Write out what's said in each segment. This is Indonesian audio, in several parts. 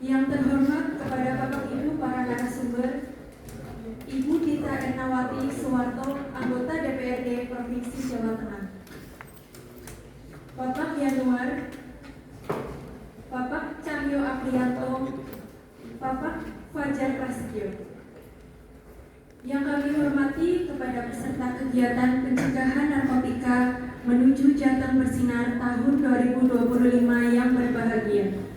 Yang terhormat kepada Bapak Ibu para narasumber, Ibu Tita Ernawati Suwarto, anggota DPRD Provinsi Jawa Tengah, Bapak Yanuar, Bapak Cahyo Aprianto, Bapak Fajar Prasetyo. Yang kami hormati kepada peserta kegiatan pencegahan narkotika menuju Jateng Bersinar tahun 2025 yang berbahagia.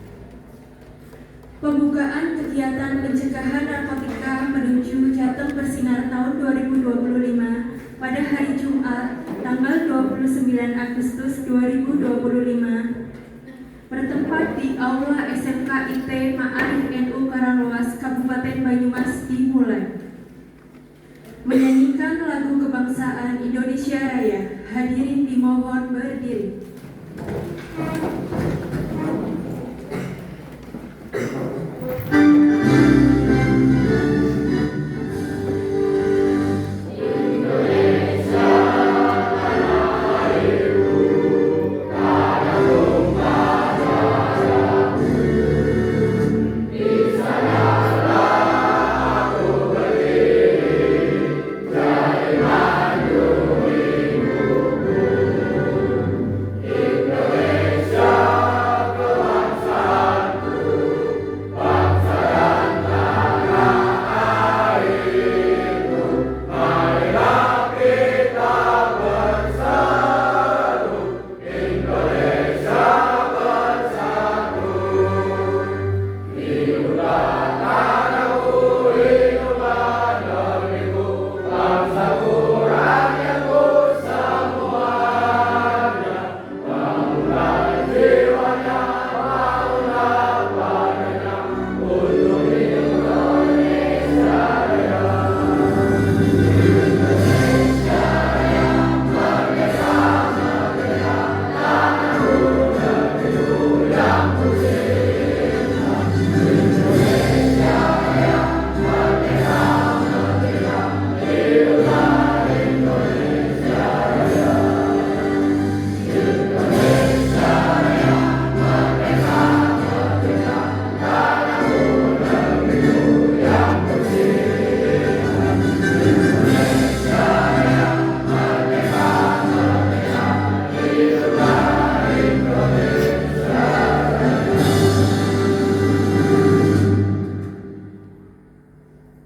Pembukaan kegiatan pencegahan narkotika menuju Jateng Bersinar tahun 2025 pada hari Jumat tanggal 29 Agustus 2025 bertempat di Aula SMK IT Ma'arif NU Karangluas Kabupaten Banyumas dimulai. Menyanyikan lagu kebangsaan Indonesia Raya, hadirin dimohon berdiri.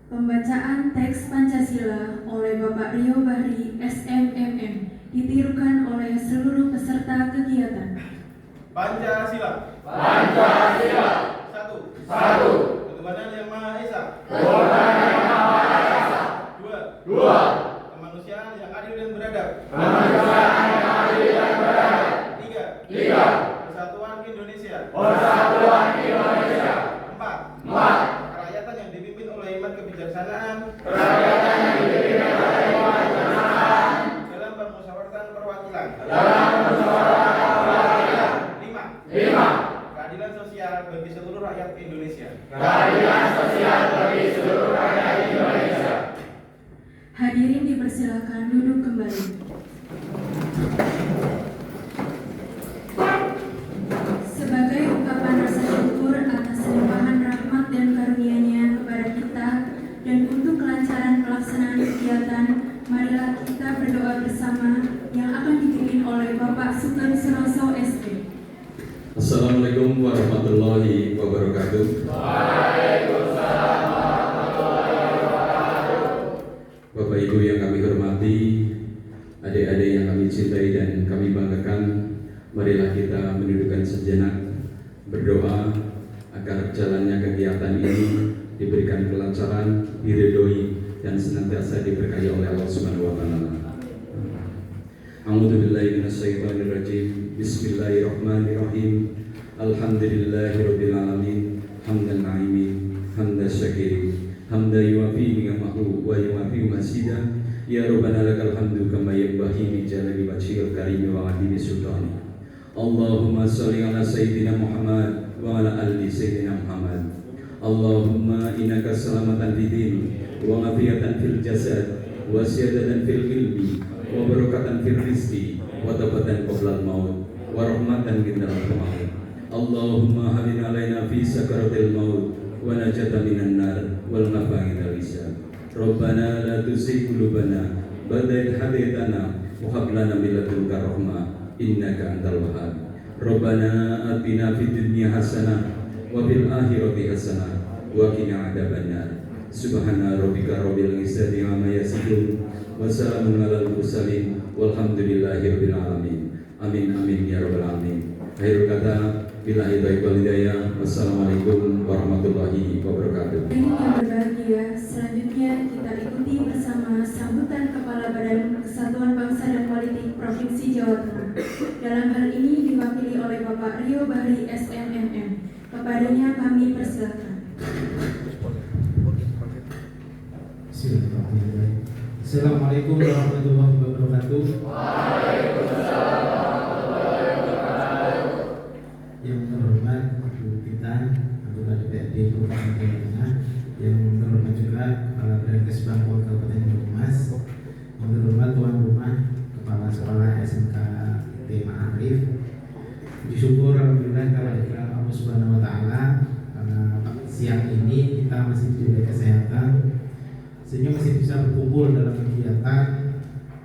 Pembacaan teks Pancasila oleh Bapak Rio Bahri, SMMM, ditirukan oleh seluruh peserta kegiatan. Pancasila. Pancasila. Satu. Ketuhanan Yang Maha Esa. Ketuhanan Yang Maha Esa. Dua. Kemanusiaan yang adil dan beradab. Kemanusiaan yang adil dan beradab. Tiga. Persatuan Indonesia. Persatuan Indonesia. Empat. Kerakyatan yang dipimpin oleh hikmat kebijaksanaan. Kerakyatan yang dipimpin oleh hikmat kebijaksanaan. Dalam permusyawaratan perwakilan. Lima. Keadilan sosial bagi seluruh rakyat Indonesia. Keadilan sosial bagi seluruh rakyat Indonesia. Hadirin dipersilakan duduk kembali. Sebagai ungkapan rasa syukur atas limpahan rahmat dan karunia-Nya kepada kita dan untuk kelancaran pelaksanaan kegiatan, marilah kita berdoa bersama yang akan dipimpin oleh Bapak Sugeng Suroso SP. Assalamualaikum warahmatullahi wabarakatuh. Waalaikumsalam warahmatullahi wabarakatuh. Bapak Ibu yang kami hormati, adik-adik yang kami cintai dan kami banggakan, marilah kita mendudukkan sejenak, berdoa agar jalannya kegiatan ini diberikan kelancaran, diridhoi dan senantiasa diberkahi oleh Allah Subhanahu wa taala. A'udzubillahi minasyaitonirrajim. Bismillahirrahmanirrahim. Alhamdulillahirabbil alamin. Hamdan na'imin, hamdan syakirin, hamdan yuwafi ni'amahu wa yuwafi masidah. Ya Rabbana lakal hamdu kama yanbaghi min jalali wajhikal karim wa 'azimi sultani. Allahumma shalli ala sayyidina Muhammad wa ala ali sayyidina Muhammad. Allahumma innaka salamatan fid din wa afiyatan fil jasad wa siyadatan fil ilmi wa barakatan fil rizqi wa tabatan qoblal maut wa rahmatan min dalam maut Allahumma hawin alaina fi sakaratil maut wa najata minan nar wal mafa'idal isya. Rabbana la tuzigh qulubana ba'da idh hadaytana wa hab lana min ladunka rahmah innaka antal wahhab. Rabbana atina fid dunya hasanah wa fil akhirati hasanah wa qina adzabannar. Subhana rabbika rabbil izzati amma yasifun wa salamun alal mursalin walhamdulillahi rabbil alamin. Amin amin ya rabbal alamin. Akhir kata billahi taufiq wal hidayah. Wassalamualaikum warahmatullahi wabarakatuh. Hadirin yang berbahagia, selanjutnya kita ikuti bersama sambutan Kepala Badan Kesatuan Bangsa dan Politik Provinsi Jawa Tengah. Dalam hal ini diwakili oleh Bapak Rio Bahri SMMM. Kepadanya kami persilakan. Assalamualaikum warahmatullahi wabarakatuh. Yang terhormat Ibu kita, anggota DPRD Provinsi Jawa Tengah, yang terhormat juga Kepala Badan Kesbangpol Kabupaten Banyumas, yang terhormat Tuan Rumah Kepala Sekolah SMK T. Ma'arif. Puji syukur alhamdulillah kepada Allah Subhanahu wa taala karena siang ini kita masih diberi kesehatan sehingga masih bisa berkumpul dalam kegiatan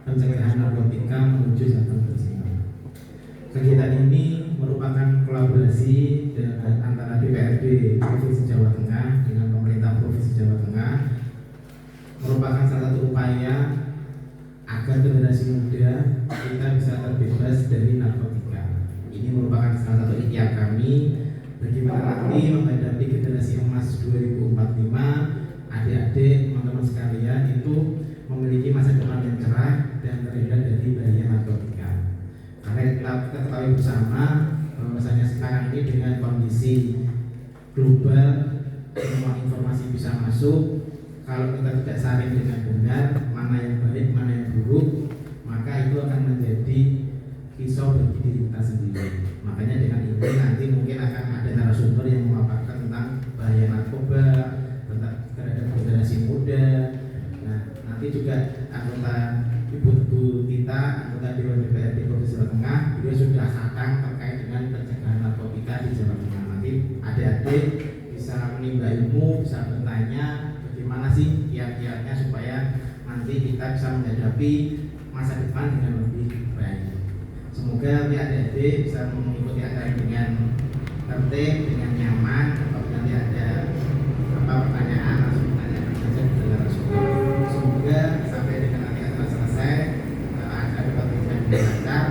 pencegahan narkotika menuju Sabtu bersama. Kegiatan ini merupakan kolaborasi antara DPRD Provinsi Jawa Tengah dengan pemerintah Provinsi Jawa Tengah, merupakan salah satu upaya agar generasi muda kita bisa terbebas dari narkotika. Ini merupakan salah satu ikhtiar kami bagaimana nanti menghadapi generasi emas 2045. Adik-adik, teman-teman sekalian itu memiliki masa depan yang cerah dan terhindar dari bahaya narkotika. Karena kita ketahui bersama bahwasanya sekarang ini dengan kondisi global semua informasi bisa masuk. Kalau kita tidak saring dengan benar mana yang baik, mana yang buruk, maka itu akan menjadi kisah bagi diri kita sendiri. Makanya dengan ini nanti mungkin akan ada narasumber yang memaparkan tentang bahaya narkoba terhadap generasi muda. Nah, nanti juga anggota ibu-ibu kita, anggota Dewan DPRD Provinsi Jawa Tengah, beliau sudah akan terkait dengan pencegahan narkotika di Jawa Tengah. Nanti adik-adik bisa menimba ilmu, bisa bertanya bagaimana sih kiat-kiatnya supaya nanti kita bisa menghadapi masa depan dengan lebih baik. Semoga adik-adik bisa mengikuti acara ini dengan tertib, dengan nyaman. Apabila nanti ada pertanyaan langsung tanyakan saja kepada narasumber. Semoga sampai dengan nanti acara selesai ada pertanyaan yang lancar.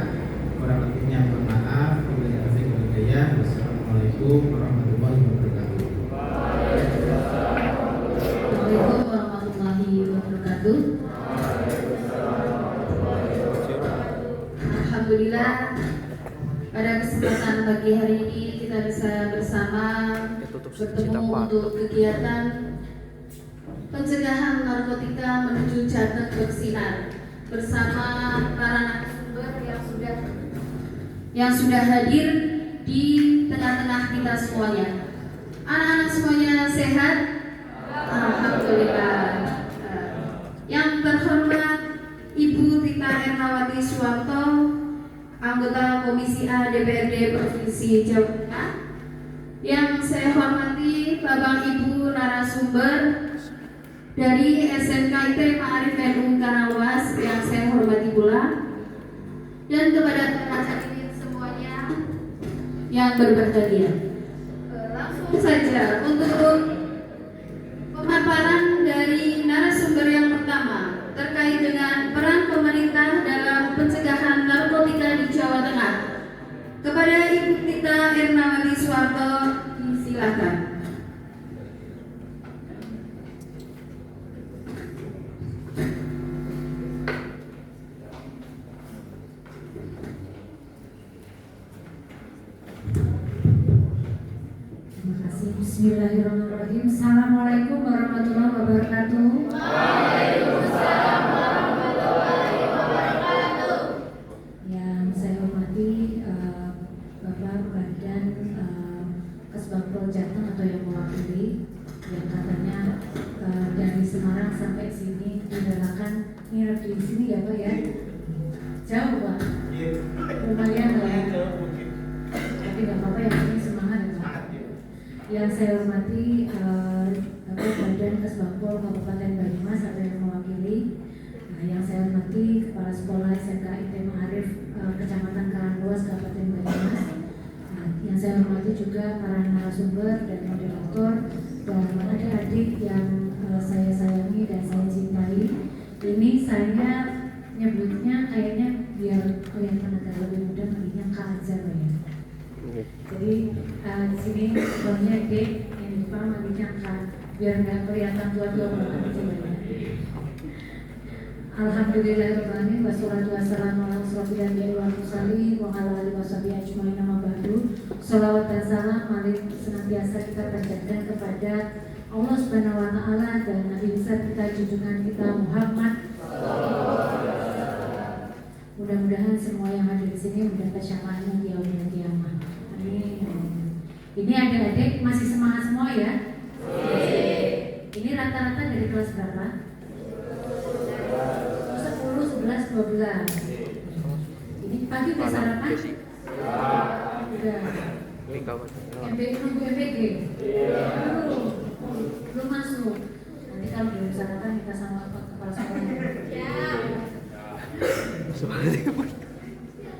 Kurang lebihnya mohon maaf. Wabillahi taufiq wal hidayah. Wassalamualaikum warahmatullahi wabarakatuh. Assalamualaikum warahmatullahi wabarakatuh. Alhamdulillah pada kesempatan pagi hari ini kita bisa bersama bertemu untuk kegiatan pencegahan narkotika menuju Jateng bersinar bersama para narasumber yang sudah hadir di tengah-tengah kita semuanya. Anak-anak semuanya sehat? Alhamdulillah. Yang terhormat Ibu Tita Ernawati Suwarto, anggota Komisi A DPRD Provinsi Jawa Tengah. Yang saya hormati Bapak Ibu narasumber dari SMK IT Ma'arif NU Karawang yang saya hormati pula, dan kepada teman hadirin semuanya yang berbahagia. Langsung saja untuk pemaparan dari narasumber yang pertama terkait dengan peran pemerintah dalam pencegahan narkotika di Jawa Tengah. Kepada Ibu Tita Ernawati Suwarto, silakan. Terima kasih. Bismillahirrahmanirrahim. Assalamualaikum warahmatullahi wabarakatuh. Waalaikumsalam warahmatullahi wabarakatuh. Yang saya hormati Bapak Badan Kesbangpol Jateng atau yang mewakili, yang katanya dari Semarang sampai sini direlakan nginep di sini ya Pak ya. Jauh Pak. Lumayan lah ya. Tapi nggak apa-apa, yang penting Yang saya hormati Badan Kesbangpol Kabupaten Banyumas atau yang mewakili, yang saya hormati Kepala Sekolah SMK IT Ma'arif Kecamatan Karangluas Kabupaten Banyumas, yang saya hormati juga para narasumber dan moderator dan adik-adik yang saya sayangi dan saya cintai. Ini saya nyebutnya kayaknya biar kelihatan agak lebih mudah manggilnya Kak Azhar ya. Jadi di sini sebelumnya dek yang di depan manggilnya Kak biar nggak kelihatan tua-tua banget ya. Alhamdulillahirrahmanirrahim. Wassalatu wassalamu ala asrofil anbiya'i wal mursalin wa ala alihi washabihi ajmain amma ba'du. Shalawat dan salam mari senantiasa kita panjatkan kepada Allah Subhanahu wa taala dan Nabi besar kita junjungan kita Muhammad. Mudah-mudahan semua yang hadir di sini mendapat syafaatnya di yaumil qiyamah. Amin. Ini adik-adik masih semangat semua ya? Ini rata-rata dari kelas berapa? 10, 11, 12. Ini pagi udah sarapan? Udah. MBG nunggu MBG? Belum masuk. Nanti kalau belum sarapan kita sama kepala sekolahnya.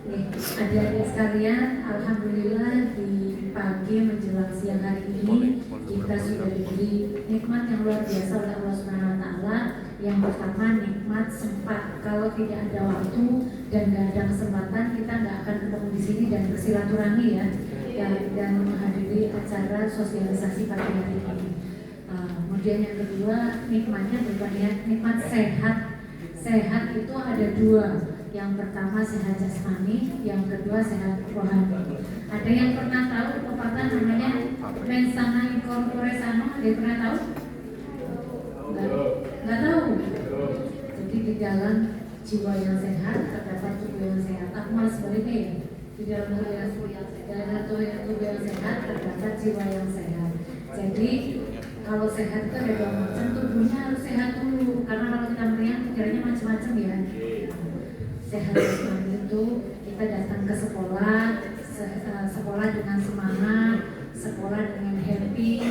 Nih, adik-adik sekalian, alhamdulillah di pagi menjelang siang hari ini kita sudah diberi nikmat yang luar biasa oleh Allah Subhanahu wa taala. Yang pertama nikmat sempat, kalau tidak ada waktu dan nggak ada kesempatan kita nggak akan ketemu di sini dan bersilaturahmi ya, dan menghadiri acara sosialisasi pagi hari ini. Kemudian yang kedua nikmatnya bukan ya nikmat sehat. Sehat itu ada dua. Yang pertama sehat jasmani, yang kedua sehat rohani. Ada yang pernah tahu pepatah namanya mens sana in corpore sano? Ada yang pernah tahu? Nggak tahu. Jadi di dalam jiwa yang sehat terdapat tubuh yang sehat. Aku malah sebaliknya ya. Di dalam tubuh yang sehat terdapat jiwa yang sehat. Jadi kalau sehat itu ada dua macam, tubuhnya harus sehat dulu. Karena kalau kita melihat pikirannya macam-macam ya. Sehat itu kita datang ke sekolah, sekolah dengan semangat, sekolah dengan happy,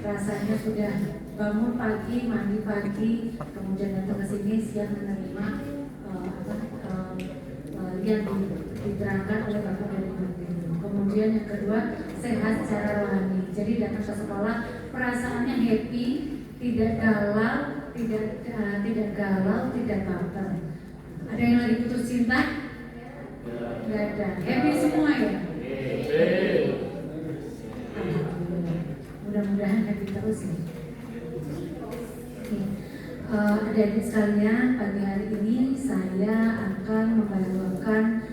rasanya sudah bangun pagi, mandi pagi, kemudian datang ke sini siang menerima yang diterangkan oleh Bapak dan Ibu. Kemudian yang kedua sehat secara rohani. Jadi datang ke sekolah perasaannya happy, tidak galau, tidak baper. Ada yang lagi putus cinta? Tidak ada. Happy semua ya? Alhamdulillah. Mudah-mudahan happy terus ya. Adik-adik sekalian, pagi hari ini saya akan membawakan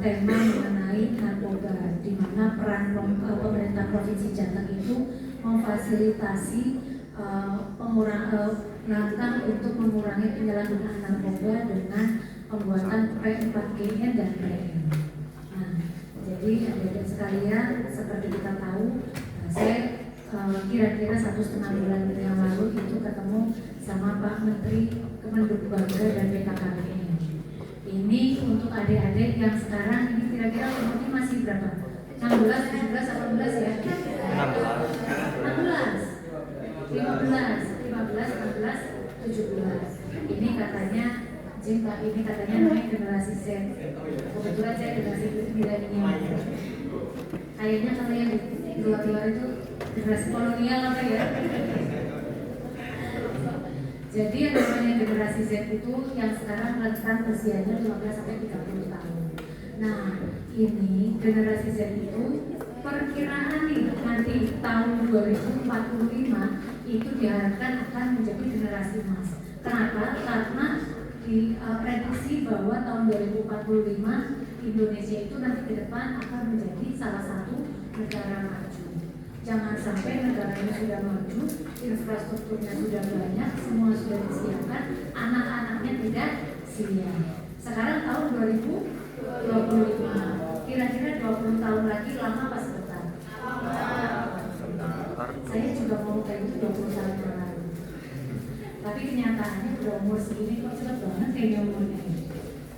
tema mengenai narkoba, di mana peran pemerintah Provinsi Jateng itu memfasilitasi langkah untuk mengurangi penyalahgunaan narkoba dengan pembuatan P4GN dan PN. Nah, jadi adik-adik sekalian, seperti kita tahu, saya kira-kira 1,5 bulan yang lalu itu ketemu sama Pak Menteri Kemendikbudaya dan BKKBN. Ini untuk adik-adik yang sekarang ini kira-kira umurnya masih berapa? 16, 17, 18 ya? 16, 15, 16, 17. Ini katanya ini katanya namanya generasi Z. Kebetulan saya generasi milenial. Kayaknya kalau yang di luar-luar itu generasi kolonial apa ya? Jadi yang namanya generasi Z itu yang sekarang rentang usianya 15 sampai 30 tahun. Nah, ini generasi Z itu perkiraan nih nanti tahun 2045 itu diharapkan akan menjadi generasi emas. Kenapa? Karena diprediksi bahwa tahun 2045 Indonesia itu nanti ke depan akan menjadi salah satu negara maju. Jangan sampai negaranya sudah maju, infrastrukturnya sudah banyak, semua sudah disiapkan, anak-anaknya tidak siap. Sekarang tahun 2025, kira-kira 20 tahun lagi lama apa sebentar? Saya juga mau kayak itu 20 tahun yang lalu. Tapi kenyataannya udah umur segini kok cepet banget kayaknya umurnya.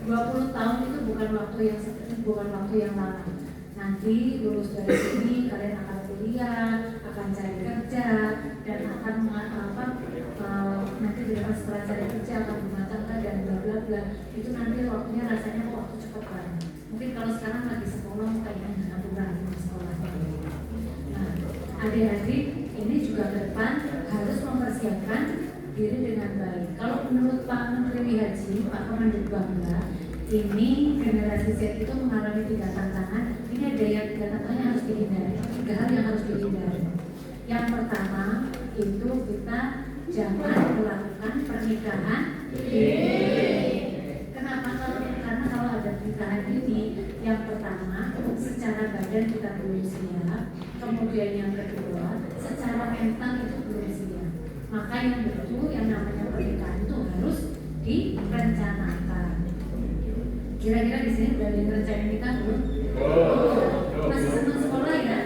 20 tahun itu bukan waktu yang lama. Nanti lulus dari sini kalian akan kuliah, akan cari akan nanti dilepas setelah cari kerja akan rumah tangga dan bla bla bla, itu nanti waktunya rasanya waktu cepat banget. Mungkin kalau sekarang lagi sekolah kayaknya nggak kurang di sekolah. Nah, adik-adik ini juga ke depan harus mempersiapkan diri dengan baik. Kalau menurut Pak Menteri Haji, Pak Kemendikbud Bangga, ini generasi Z itu mengalami 3 tantangan. Ini ada yang 3 tantangan yang harus dihindari, 3 hal yang harus dihindari. Yang pertama itu kita jangan melakukan pernikahan dini. Kenapa? Karena kalau ada pernikahan dini, yang pertama secara badan kita belum siap, kemudian yang kedua secara mental itu belum siap. Maka yang betul yang namanya pernikahan itu harus direncanakan. Kira-kira di sini udah ada yang rencanain nikah belum? Masih senang sekolah ya?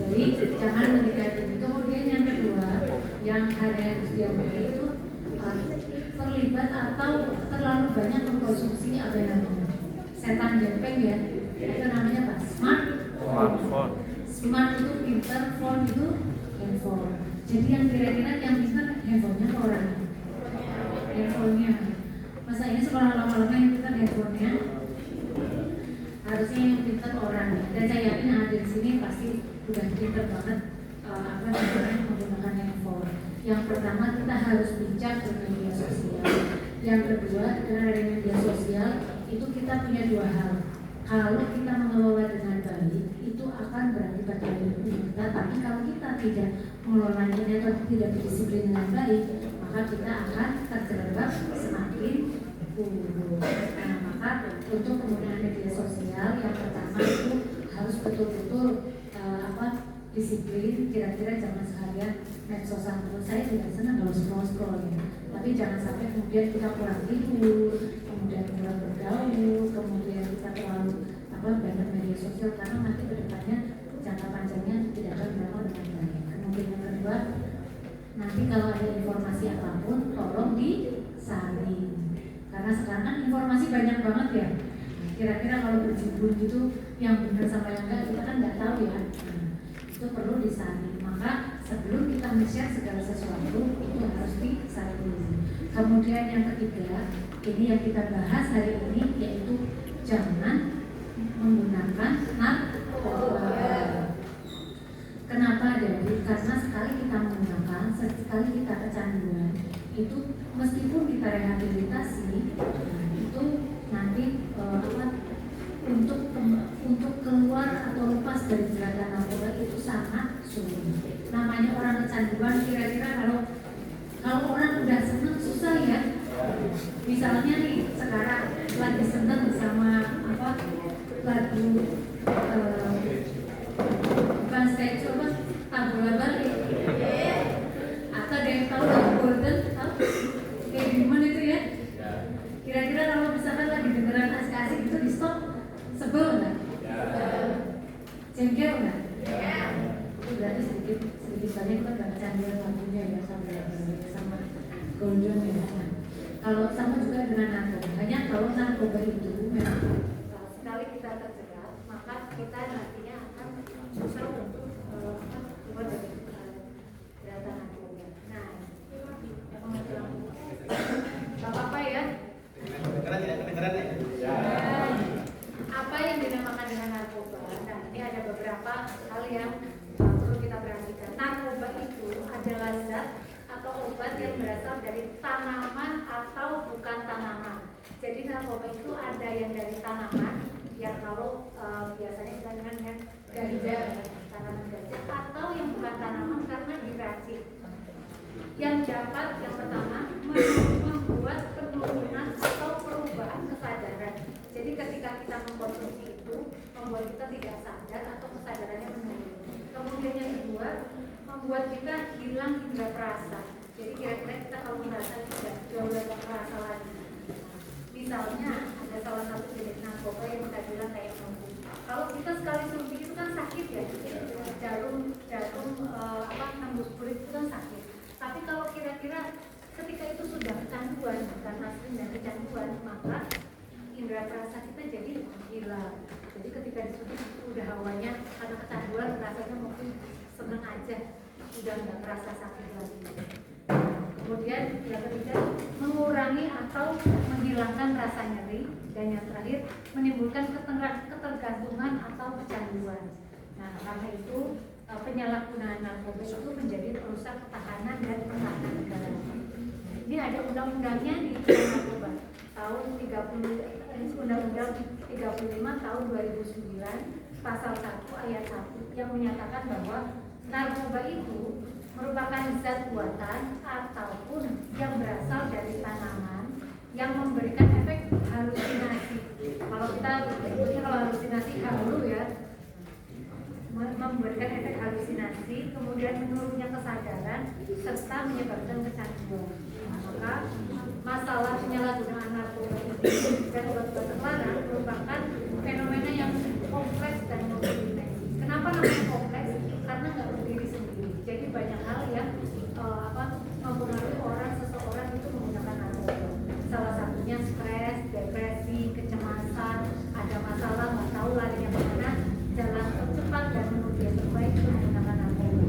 Jadi jangan menikah dini. Kemudian yang kedua, yang harus diambil itu terlibat atau terlalu banyak mengkonsumsi apa yang namanya setan jepeng ya. Itu namanya apa? Smartphone. Smart itu pinter, phone itu handphone. Jadi yang kira-kira yang pinter handphonenya orang. Handphonenya. Masa ini sekolah lama-lama yang pinter handphonenya? Harusnya yang pinter orang. Dan saya yakin yang ada di sini pasti udah pinter banget menggunakan handphone. Yang pertama kita harus bijak dengan media sosial. Yang kedua dengan adanya media sosial itu kita punya 2 hal. Kalau kita mengelola dengan baik itu akan berakibat baik kita. Tapi kalau kita tidak mengelolanya atau tidak berdisiplin dengan baik, maka kita akan terjerembab semakin buruk. Nah, maka untuk penggunaan media sosial yang pertama itu harus betul-betul disiplin. Kira-kira jangan seharian medsosan terus. Saya tidak senang kalau scroll ya. Tapi jangan sampai kemudian kita kurang tidur, kemudian kurang bergaul, kemudian kita terlalu banyak media sosial, karena nanti kedepannya jangka panjangnya tidak akan beramal dengan baik. Kemudian yang kedua, nanti kalau ada informasi apapun tolong disaring, karena sekarang kan informasi banyak banget ya. Kira-kira kalau berjibun gitu yang benar sama yang enggak kita kan nggak tahu ya. Itu perlu disaring. Maka sebelum kita men-share segala sesuatu itu harus disaring dulu. Kemudian yang ketiga, ini yang kita bahas hari ini yaitu jangan menggunakan narkoba. Kenapa jadi? Karena sekali kita menggunakan, sekali kita kecanduan, itu meskipun kita rehabilitasi, itu nanti untuk keluar atau lepas dari jeratan narkoba itu sangat sulit. Namanya orang kecanduan, kira-kira kalau orang udah seneng susah ya. Misalnya nih sekarang lagi seneng sama lagu bukan stage Tabola Bali, atau ada yang tahu lagu Golden, tahu kayak gimana itu ya? Kira-kira kalau misalkan lagi dengeran asik-asik itu di stop, sebel nggak? Jengkel nggak? Itu berarti sedikit banyak kita nggak kecanduan lagunya ya sama Golden ya. Kalau sama juga dengan narkoba, hanya kalau narkoba itu memang sekali kita terjerat, maka kita nantinya akan susah untuk keluar dari jeratan narkoba. Nah, apa ya? Kedengeran ya? Apa yang dinamakan dengan narkoba? Nah, ini ada beberapa hal yang perlu kita perhatikan. Narkoba itu adalah zat atau obat yang berasal dari tanaman atau bukan tanaman. Jadi narkoba itu ada yang dari tanaman, yang kalau biasanya kita dengan ganja, tanaman ganja, atau yang bukan tanaman karena diracik. Yang dapat yang pertama membuat penurunan atau perubahan kesadaran. Jadi ketika kita mengkonsumsi itu membuat kita tidak sadar atau kesadarannya menurun. Kemudian yang kedua, membuat kita hilang indera perasa. Jadi kira-kira kita kalau merasa tidak jauh lebih perasa lagi. Misalnya ada salah satu jenis narkoba yang kita bilang kayak mampu. Kalau kita sekali suntik itu kan sakit ya, jarum nembus kulit itu kan sakit. Tapi kalau kira-kira ketika itu sudah kecanduan, karena sudah kecanduan, maka indera perasa kita jadi hilang. Jadi ketika disuntik itu udah hawanya karena kecanduan, rasanya mungkin seneng aja, udah nggak merasa sakit lagi. Kemudian yang ketiga, mengurangi atau menghilangkan rasa nyeri, dan yang terakhir menimbulkan ketergantungan atau kecanduan. Nah, karena itu penyalahgunaan narkoba itu menjadi perusak ketahanan dan pertahanan negara. Ini ada undang-undangnya di narkoba tahun 30, Undang-Undang 35 tahun 2009 pasal 1 ayat 1 yang menyatakan bahwa narkoba itu merupakan zat buatan ataupun yang berasal dari tanaman yang memberikan efek halusinasi. Kalau kita sebutnya kalau halusinasi halu ya, memberikan efek halusinasi, kemudian menurunnya kesadaran serta menyebabkan kecanduan. Maka masalah penyalahgunaan narkoba dan obat-obat terlarang merupakan fenomena yang kompleks dan multidimensi. Kenapa namanya kompleks? Karena nggak berdiri sendiri. Jadi banyak hal yang mempengaruhi seseorang itu menggunakan narkoba. Salah satunya stres, depresi, kecemasan, ada masalah nggak tahu larinya kemana, jalan tercepat dan menuju yang terbaik itu menggunakan narkoba.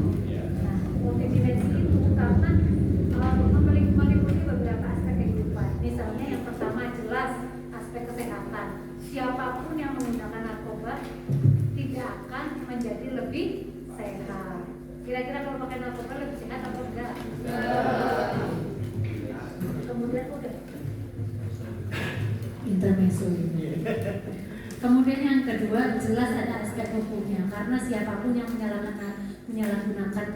Nah, multidimensi itu karena meliputi beberapa aspek kehidupan. Misalnya yang pertama jelas aspek kesehatan. Siapapun yang menggunakan narkoba tidak akan menjadi lebih sehat. Kira-kira kalau pakai narkoba lebih sehat atau enggak? Kemudian udah intermezzo ini. Kemudian yang kedua jelas ada aspek hukumnya, karena siapapun yang menyalahgunakan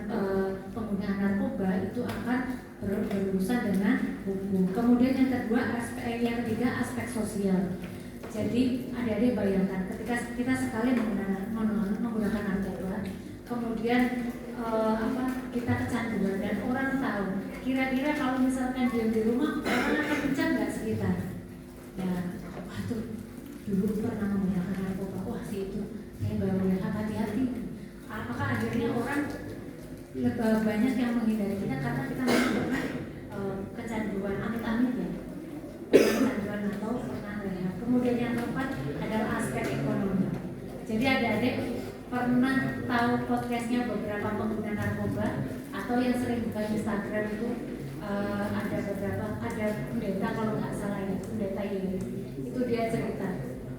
penggunaan narkoba itu akan berurusan dengan hukum. Kemudian yang ketiga aspek sosial. Jadi adik-adik bayangkan ketika kita sekali menggunakan narkoba, kemudian kita kecanduan dan orang tahu, kira-kira kalau misalkan diam di rumah orang akan kencang nggak sekitar? Ya, tuh dulu pernah menggunakan narkoba, wah sih itu saya baru lihat, hati-hati. Apakah akhirnya orang banyak yang menghindari kita karena kita menggunakan kecanduan, amit-amit ya, kecanduan atau pernah rehat. Kemudian yang keempat adalah aspek ekonomi. Jadi adik-adik pernah tahu podcastnya beberapa pengguna narkoba atau yang sering buka Instagram itu ada pendeta kalau nggak salah ya, pendeta itu dia cerita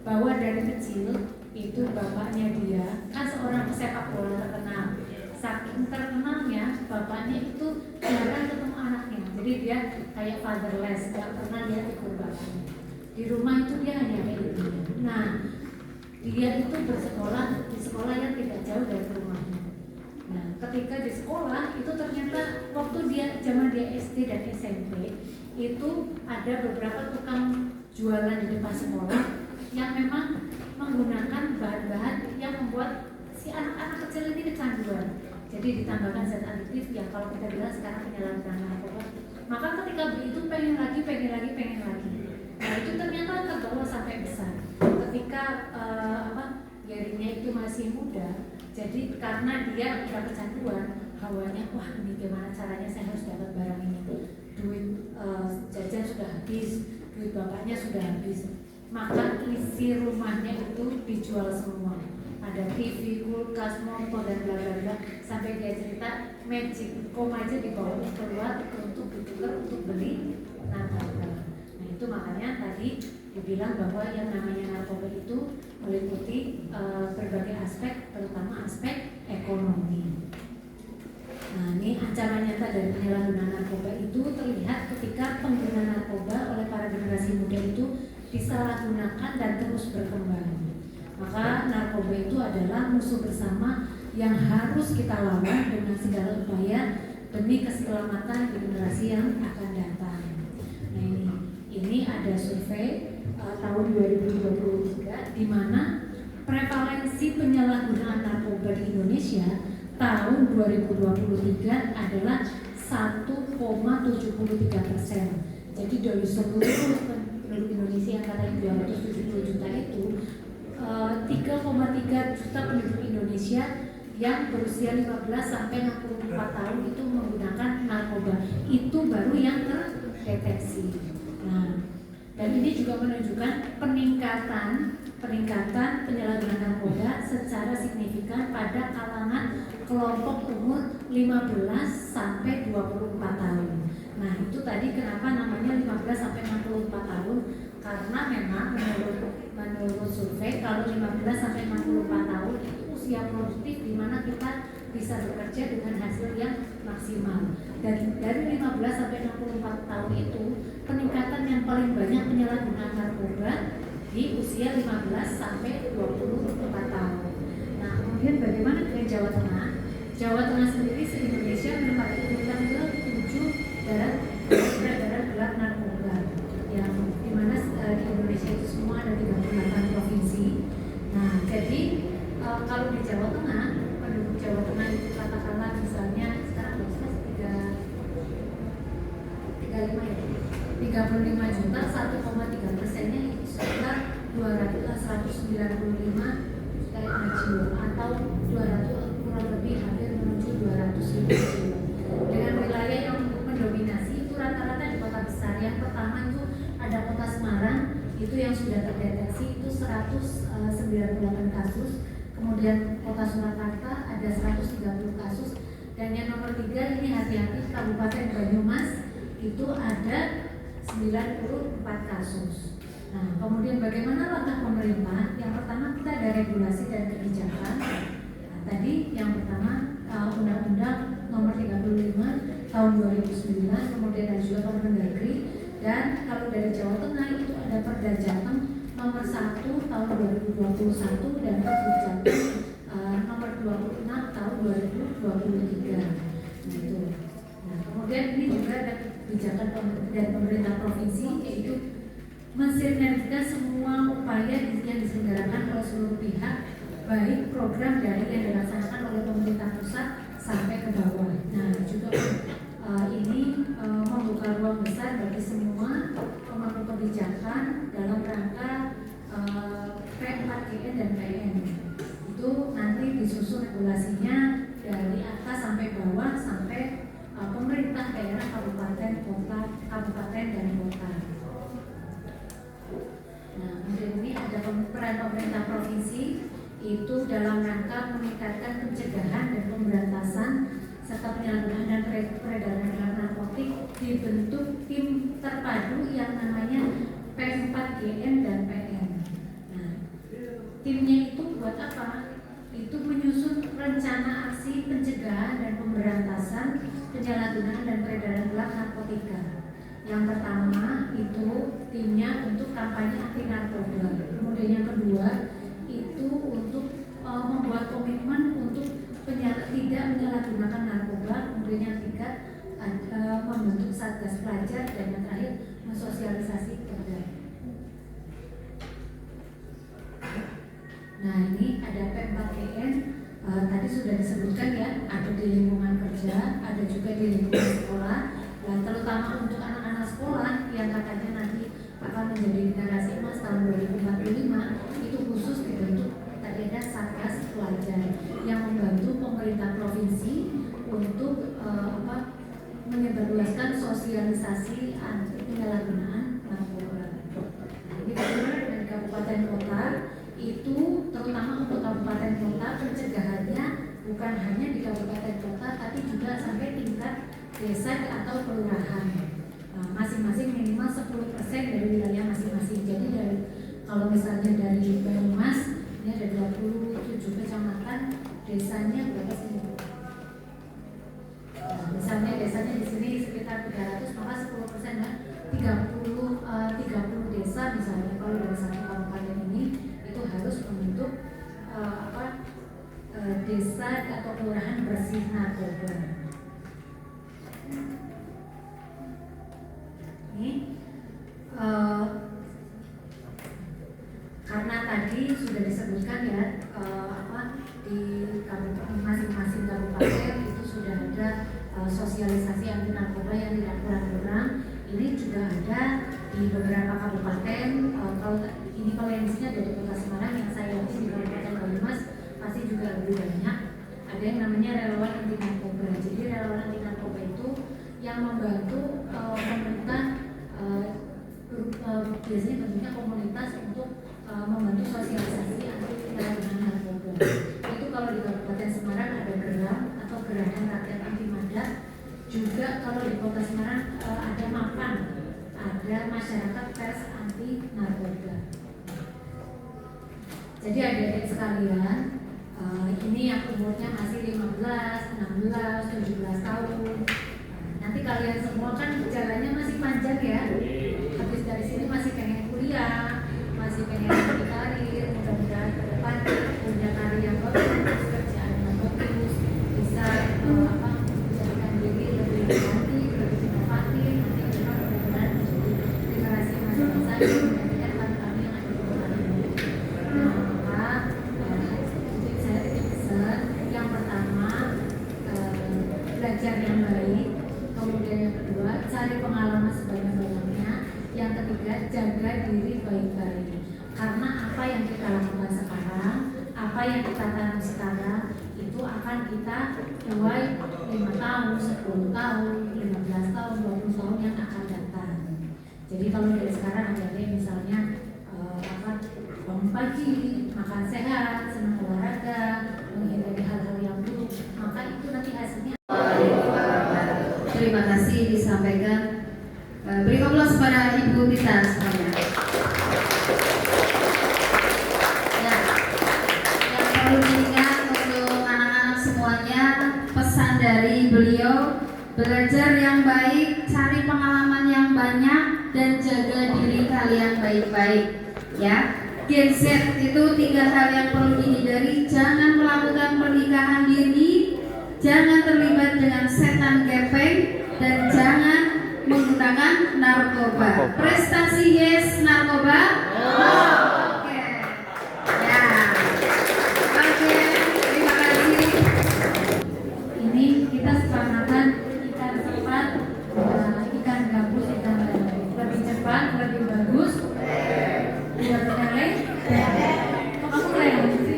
bahwa dari kecil itu bapaknya dia kan seorang pesepak bola terkenal. Saking terkenalnya bapaknya itu jarang ketemu anaknya, jadi dia kayak fatherless, nggak pernah lihat figur bapaknya. Di rumah itu dia hanya kayak gitu. Nah, dia itu bersekolah di sekolah yang tidak jauh dari rumahnya. Nah, ketika di sekolah itu ternyata waktu zaman dia SD dan SMP itu ada beberapa tukang jualan di depan sekolah yang memang menggunakan bahan-bahan yang membuat si anak-anak kecil ini kecanduan. Jadi ditambahkan zat adiktif yang kalau kita bilang sekarang penyalahgunaan narkoba. Maka ketika beli itu pengen lagi. Nah itu ternyata terbawa sampai besar. Ketika dirinya itu masih muda, jadi karena dia udah kecanduan, hawanya wah ini gimana caranya saya harus dapat barang ini. Duit jajan sudah habis, duit bapaknya sudah habis. Maka isi rumahnya itu dijual semua. Ada TV, kulkas, motor dan bla bla bla. Sampai dia cerita magic com aja dibawa keluar untuk ditukar untuk beli narkoba. Nah itu makanya tadi dibilang bahwa yang namanya narkoba itu meliputi berbagai aspek, terutama aspek ekonomi. Nah ini ancaman nyata dari penyalahgunaan narkoba itu terlihat ketika pengguna narkoba oleh para generasi muda itu disalahgunakan dan terus berkembang. Maka narkoba itu adalah musuh bersama yang harus kita lawan dengan segala upaya demi keselamatan generasi yang akan datang. Nah ini ada survei tahun 2023 di mana prevalensi penyalahgunaan narkoba di Indonesia tahun 2023 adalah 1,73%. Jadi dari seluruh penduduk Indonesia yang katanya 270 juta itu 3,3 juta penduduk Indonesia yang berusia 15 sampai 64 tahun itu menggunakan narkoba. Itu baru yang terdeteksi. Nah, dan ini juga menunjukkan peningkatan penyalahgunaan narkoba secara signifikan pada kalangan kelompok umur 15 sampai 24 tahun. Nah, itu tadi kenapa namanya 15 sampai 64 tahun? Karena memang menurut survei kalau 15 sampai 64 tahun itu usia produktif di mana kita bisa bekerja dengan hasil yang maksimal. Dan dari 15 sampai 64 tahun itu peningkatan yang paling banyak penyalahgunaan narkoba di usia 15 sampai 24 tahun. Nah, kemudian bagaimana dengan Jawa Tengah? Jawa Tengah sendiri se-Indonesia menempati urutan ke-7 peredaran gelap narkoba, yang dimana di Indonesia itu semua ada 38 provinsi. Nah, jadi kalau di Jawa Tengah, penduduk Jawa Tengah itu katakanlah misalnya sekarang berapa? 35 juta, 1,3%-nya itu sekitar 195 jiwa atau 200 kurang lebih hampir menuju 200 jiwa. Dengan wilayah yang mendominasi itu rata-rata di kota besar. Yang pertama itu ada kota Semarang, itu yang sudah terdeteksi itu 198 kasus. Kemudian kota Surakarta ada 130 kasus. Dan yang nomor 3 ini hati-hati, Kabupaten Banyumas itu ada 94 kasus. Nah, kemudian bagaimana langkah pemerintah? Yang pertama kita ada regulasi dan kebijakan. Nah, tadi yang pertama Undang-Undang Nomor 35 Tahun 2009, kemudian ada juga Kemendagri, dan kalau dari Jawa Tengah itu ada Perda Jateng Nomor 1 Tahun 2021 dan Perda Jateng Nomor 26 Tahun 2023. Nah, itu. Nah, kemudian ini juga ada kebijakan dari pemerintah provinsi, yaitu mensinergikan semua upaya yang diselenggarakan oleh seluruh pihak, baik program dari yang dilaksanakan oleh pemerintah pusat sampai ke bawah. Nah, juga ini membuka ruang besar bagi semua pemangku kebijakan dalam rangka P4GN dan PN. Itu nanti disusun regulasinya dari atas sampai bawah sampai pemerintah daerah, kabupaten, kota, kabupaten dan kota. Nah, kemudian ini ada peran pemerintah provinsi itu dalam rangka meningkatkan pencegahan dan pemberantasan serta penyalahgunaan dan peredaran narkotik, dibentuk tim terpadu yang namanya P4GN dan PN. Nah, timnya itu buat apa? Itu menyusun rencana aksi pencegahan dan pemberantasan penyalahgunaan dan peredaran gelap narkotika. Yang pertama itu timnya untuk kampanye anti narkoba. Kemudian yang kedua itu untuk membuat komitmen untuk tidak menyalahgunakan narkoba. Kemudian yang ketiga membentuk satgas pelajar, dan yang terakhir mensosialisasi perda. Nah, ini ada P4GN, tadi sudah disebutkan ya, ada di lingkungan kerja, ada juga di lingkungan sekolah. Nah, terutama untuk anak-anak sekolah yang katanya nanti akan menjadi generasi emas tahun 2045, itu khusus dibentuk tadi ada Satgas Pelajar yang membantu pemerintah provinsi untuk menyebarluaskan sosialisasi anti penyalahgunaan narkoba. Jadi dari kabupaten kota itu terutama untuk kabupaten kota pencegahannya bukan hanya di kabupaten kota tapi juga sampai tingkat desa atau kelurahan. Masing-masing minimal 10% dari wilayah masing-masing. Jadi kalau misalnya dari Banyumas ini ada 27 kecamatan, desanya berapa sih? Misalnya desanya di sini sekitar 300, maka 10% ya 30 desa misalnya. Kalau dari satu kabupaten ini itu harus membentuk desa atau kelurahan bersih narkoba. Ini karena tadi sudah disebutkan ya di masing-masing kabupaten itu sudah ada sosialisasi anti narkoba yang tidak kurang-kurang. Ini juga ada di beberapa kabupaten. Kalau yang di sini ada di Kota Semarang, yang saya lihat di Kabupaten Banyumas pasti juga lebih banyak. Ada yang namanya relawan anti narkoba. Jadi relawan anti narkoba itu yang membantu pemerintah biasanya bentuknya komunitas untuk membantu sosialisasi anti penyalahgunaan narkoba. Itu kalau di Kabupaten Semarang ada Geram, juga kalau di Kota Semarang ada MAPAN, ada Masyarakat Pers Anti Narkoba. Jadi adik-adik sekalian, ini yang umurnya masih 15, 16, 17 tahun. Nanti kalian semua kan jalannya masih panjang ya. Habis dari sini masih pengen kuliah, masih pengen karir, mudah-mudahan ke depan punya karir yang bagus, kerjaan yang bagus, bisa menjadikan diri lebih cantik, lebih inovatif, nanti ke depan mudah-mudahan menjadi generasi masa depan yang menggantikan kami yang ada di kota ini. Nah, maka saya titip pesan yang pertama, belajar yang baik, kemudian yang kedua cari pengalaman sebanyak-banyaknya, yang ketiga jaga diri baik-baik. Karena apa yang kita lakukan sekarang, apa yang kita tanam sekarang, itu akan kita tuai 5 tahun, 10 tahun, 15 tahun, 20 tahun yang akan datang. Jadi kalau dari sekarang ada misalnya bangun pagi, makan sehat, senang olahraga, menghindari hal-hal yang buruk, maka itu nanti hasilnya. Terima kasih disampaikan. Beri aplaus pada Ibu kita semuanya. Ya, yang perlu diingat untuk anak-anak semuanya, pesan dari beliau, belajar yang baik, cari pengalaman yang banyak, dan jaga diri kalian baik-baik. Ya, Gen Z itu 3 hal yang perlu dihindari: jangan melakukan pernikahan dini, jangan terlibat dengan setan gepeng, dan jangan menggunakan narkoba. Prestasi yes, narkoba no. Oke. Ya. Oke, terima kasih. Ini kita sepakatan ikan cepat, ikan gabus, ikan lele. Lebih cepat, lebih bagus. Buat lele. Kok aku lele sih?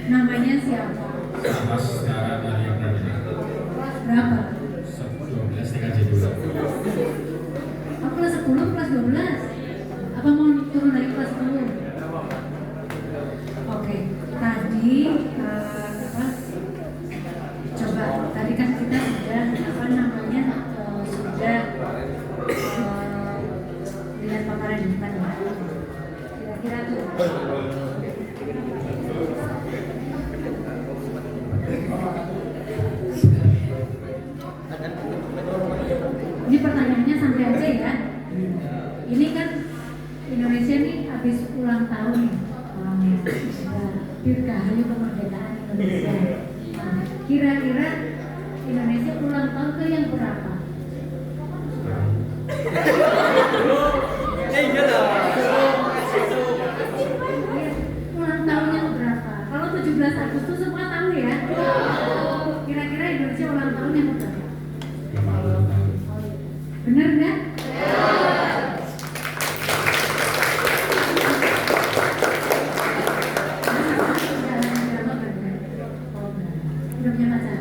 Namanya siapa? Sama sekarang dari yang Berapa? 12 tinggal jadi dulu. Oh, kelas 10, kelas 12? Apa mau turun dari kelas 10? Oke, tadi coba tadi kan kita sudah sudah lihat paparan di depan ya. Kira-kira tuh. Ini pertanyaannya santai aja ya. Ini kan Indonesia nih habis ulang tahun nih. Dirgahayu kemerdekaan Indonesia. Kira-kira Indonesia ulang tahun ke yang berapa? Ulang tahun yang berapa? Kalau 17 Agustus semua tahu ya. Kira-kira Indonesia ulang tahun yang berapa? Benar nggak? Udah punya pacar?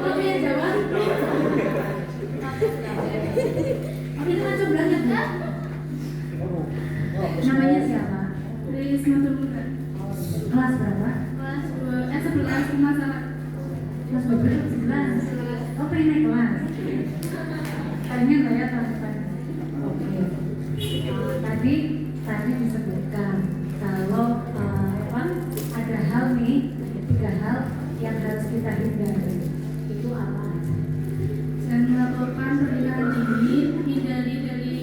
Kok punya jawab? Oke, itu macam banget kan? Namanya siapa? Dari Sumatera. Kelas berapa? Kelas 11 masalah. Kelas 12, 11. Oh, pengen naik kelas. Pengen nggak ya tahun depan? Oke. Tadi disebutkan kalau ada hal nih, 3 hal yang harus kita hindari. Itu apa aja? Dan melaporkan pernikahan dini, hindari dari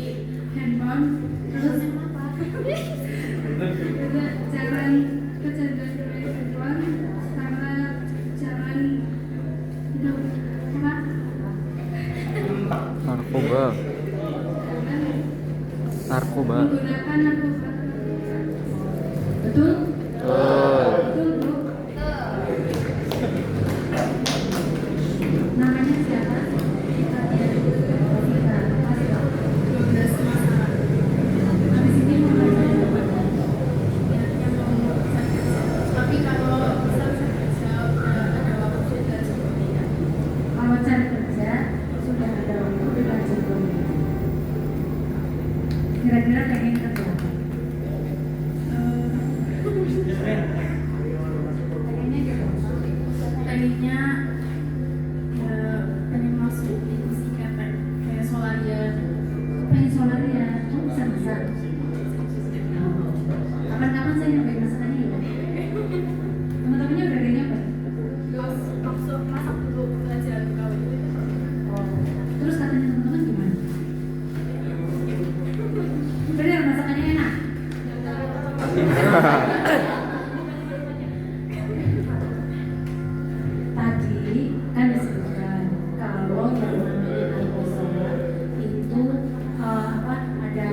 handphone, terus juga jangan kecanduan dari handphone, karena jangan narkoba. menggunakan narkoba. Betul? Oh. Betul, Bu. Namanya siapa? Kita kasih tahu. 12 masalah. Habis ini mau belajar apa? Yang mau tapi kalau bisa kerja ada waktu sudah sepertinya. Kalau cari kerja sudah ada waktu belajar dulu. Kira-kira pengen kerja apa? Kapan-kapan saya nyobain masakannya ya. Teman-temannya udah ada yang nyoba? Masak dulu pelajaran kawin. Terus katanya teman-teman gimana? Bener masakannya enak? Tadi kan disebutkan kalau yang namanya narkoba itu ada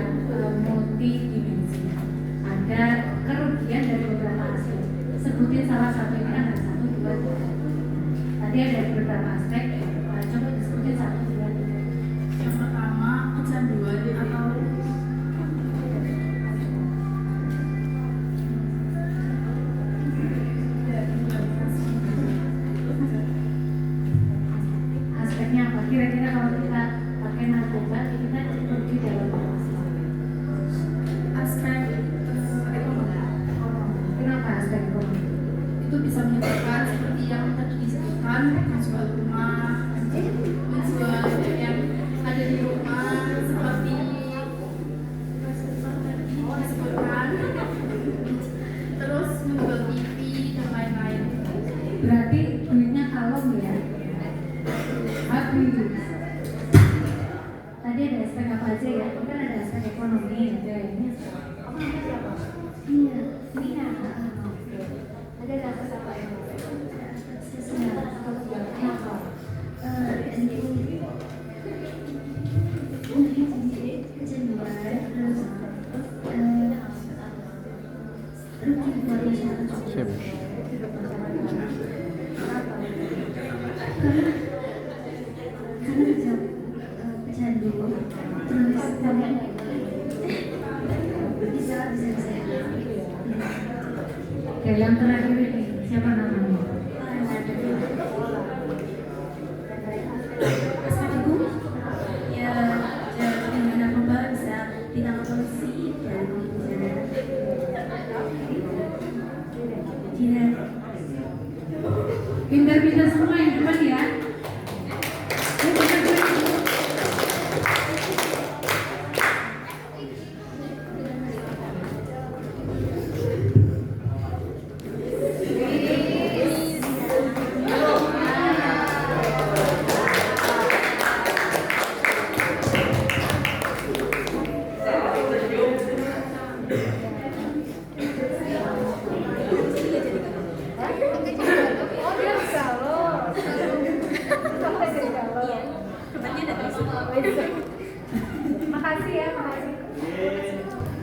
multidimensi, ada kerugian dari beberapa aspek. Sebutin salah satunya kan ada 1, 2, 3. Tadi ada beberapa aspek, coba disebutin 1, 2, 3. Yang pertama kecanduan atau Aspeknya apa? Kira-kira kalau kita pakai narkoba, kita rugi dalam apa? aspek ekonomi. Kenapa aspek ekonomi? Itu bisa menyebabkan seperti yang tadi disebutkan, menjual rumah, menjual yang ada di rumah seperti disebutkan, terus menjual TV dan lain-lain. Berarti duitnya kalem ya? Habis. Tadi ada aspek apa aja ya? Ini kan ada aspek ekonomi, ada ini iya, iya. Ada aspek apa ya? Sosial, kenapa? Kecanduan, terus rugi buat masyarakat. Karena bisa pecandu, terus kalian bisa. Oke, yang terakhir ini siapa namanya? Assalamualaikum. Ya, dengan narkoba bisa ditangkap polisi dan tidak. Pintar-pintar semua yang depan ya.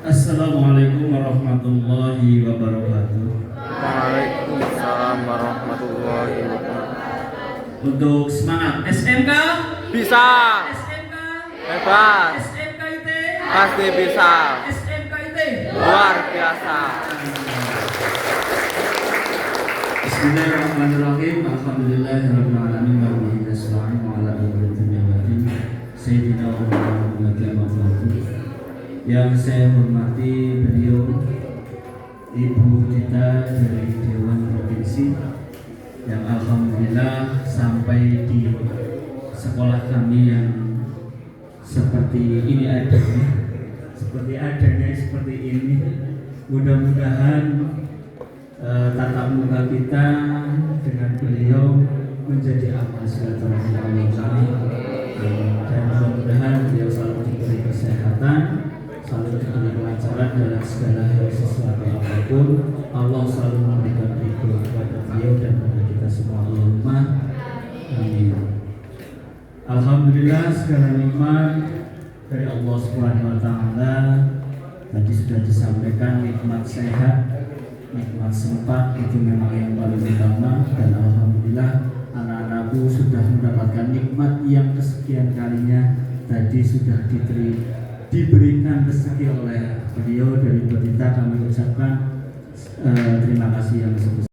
Assalamualaikum warahmatullahi wabarakatuh. Waalaikumsalam warahmatullahi wabarakatuh. Untuk semangat SMK Bisa. SMK Hebat. SMKIT Pasti bisa. SMKIT Luar biasa. Bismillahirrahmanirrahim. Alhamdulillahirabbil alamin wa bihi nasta'in ala umuri Sayyidina Muhammad. Yang saya hormati beliau Ibu kita dari Dewan Provinsi yang alhamdulillah sampai di sekolah kami yang seperti ini adanya seperti ini. Mudah-mudahan tatap muka kita dengan beliau menjadi amal silaturahmi Allah, dan mudah-mudahan beliau selalu diberi kesehatan, selalu diberi kelancaran dalam segala hal sesuatu apapun. Allah selalu memberikan ridho kepada beliau dan kepada kita semua. Allahumma amin. Alhamdulillah, segala nikmat dari Allah Subhanahu wa taala tadi sudah disampaikan. Nikmat sehat, nikmat sempat itu memang yang paling utama, dan alhamdulillah anak-anakku sudah mendapatkan nikmat yang kesekian kalinya tadi sudah diberikan rezeki oleh beliau. Dari Baginda kami ucapkan terima kasih yang sebesar.